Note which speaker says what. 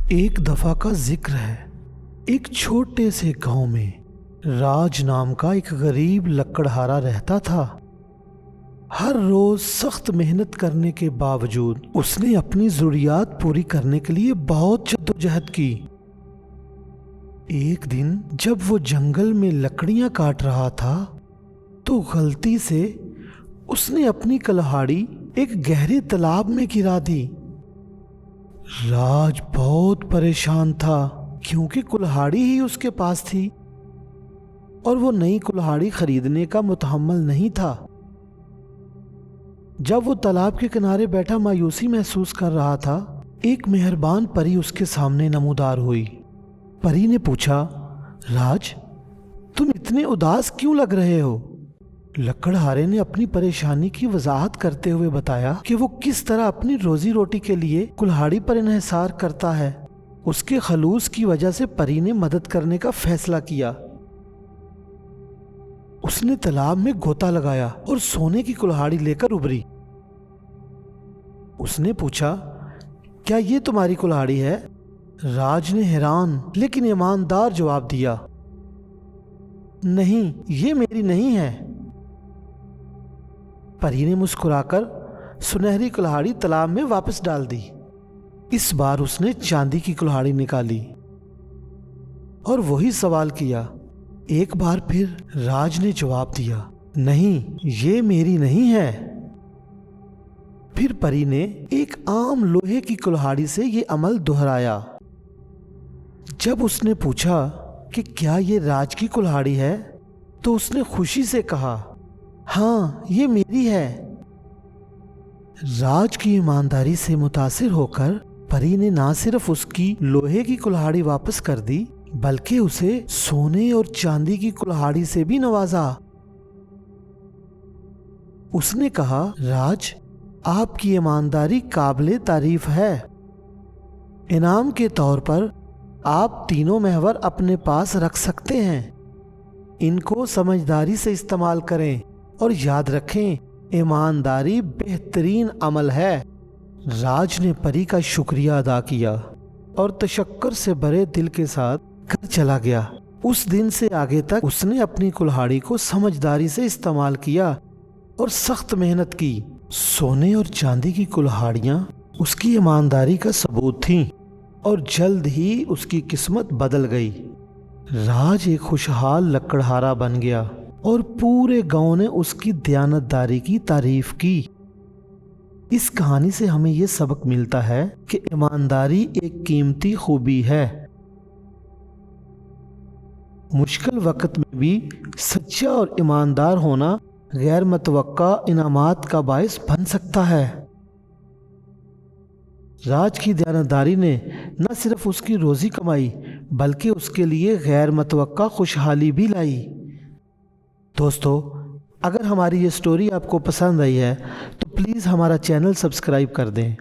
Speaker 1: ایک دفعہ کا ذکر ہے، ایک چھوٹے سے گاؤں میں راج نام کا ایک غریب لکڑہارا رہتا تھا۔ ہر روز سخت محنت کرنے کے باوجود اس نے اپنی ضروریات پوری کرنے کے لیے بہت جدوجہد کی۔ ایک دن جب وہ جنگل میں لکڑیاں کاٹ رہا تھا تو غلطی سے اس نے اپنی کلہاڑی ایک گہرے تالاب میں گرا دی۔ راج بہت پریشان تھا کیونکہ کلہاڑی ہی اس کے پاس تھی اور وہ نئی کلہاڑی خریدنے کا متحمل نہیں تھا۔ جب وہ تالاب کے کنارے بیٹھا مایوسی محسوس کر رہا تھا، ایک مہربان پری اس کے سامنے نمودار ہوئی۔ پری نے پوچھا، راج، تم اتنے اداس کیوں لگ رہے ہو؟ لکڑہارے نے اپنی پریشانی کی وضاحت کرتے ہوئے بتایا کہ وہ کس طرح اپنی روزی روٹی کے لیے کلہاڑی پر انحصار کرتا ہے۔ اس کے خلوص کی وجہ سے پری نے مدد کرنے کا فیصلہ کیا۔ اس نے تالاب میں غوطہ لگایا اور سونے کی کلہاڑی لے کر ابھری۔ اس نے پوچھا، کیا یہ تمہاری کلہاڑی ہے؟ راج نے حیران لیکن ایماندار جواب دیا، نہیں، یہ میری نہیں ہے۔ پری نے مسکرا کر سنہری کلہاڑی تالاب میں واپس ڈال دی۔ اس بار اس نے چاندی کی کلہاڑی نکالی اور وہی سوال کیا۔ ایک بار پھر راج نے جواب دیا، نہیں، یہ میری نہیں ہے۔ پھر پری نے ایک عام لوہے کی کلہاڑی سے یہ عمل دہرایا۔ جب اس نے پوچھا کہ کیا یہ راج کی کلہاڑی ہے تو اس نے خوشی سے کہا، ہاں، یہ میری ہے۔ راج کی ایمانداری سے متاثر ہو کر پری نے نہ صرف اس کی لوہے کی کلہاڑی واپس کر دی بلکہ اسے سونے اور چاندی کی کلہاڑی سے بھی نوازا۔ اس نے کہا، راج، آپ کی ایمانداری قابل تعریف ہے۔ انعام کے طور پر آپ تینوں محور اپنے پاس رکھ سکتے ہیں۔ ان کو سمجھداری سے استعمال کریں اور یاد رکھیں، ایمانداری بہترین عمل ہے۔ راج نے پری کا شکریہ ادا کیا اور تشکر سے بھرے دل کے ساتھ گھر چلا گیا۔ اس دن سے آگے تک اس نے اپنی کلہاڑی کو سمجھداری سے استعمال کیا اور سخت محنت کی۔ سونے اور چاندی کی کلہاڑیاں اس کی ایمانداری کا ثبوت تھیں اور جلد ہی اس کی قسمت بدل گئی۔ راج ایک خوشحال لکڑہارا بن گیا اور پورے گاؤں نے اس کی دیانتداری کی تعریف کی۔ اس کہانی سے ہمیں یہ سبق ملتا ہے کہ ایمانداری ایک قیمتی خوبی ہے۔ مشکل وقت میں بھی سچا اور ایماندار ہونا غیر متوقع انعامات کا باعث بن سکتا ہے۔ راج کی دیانتداری نے نہ صرف اس کی روزی کمائی بلکہ اس کے لیے غیر متوقع خوشحالی بھی لائی۔ دوستو، اگر ہماری یہ سٹوری آپ کو پسند آئی ہے تو پلیز ہمارا چینل سبسکرائب کر دیں۔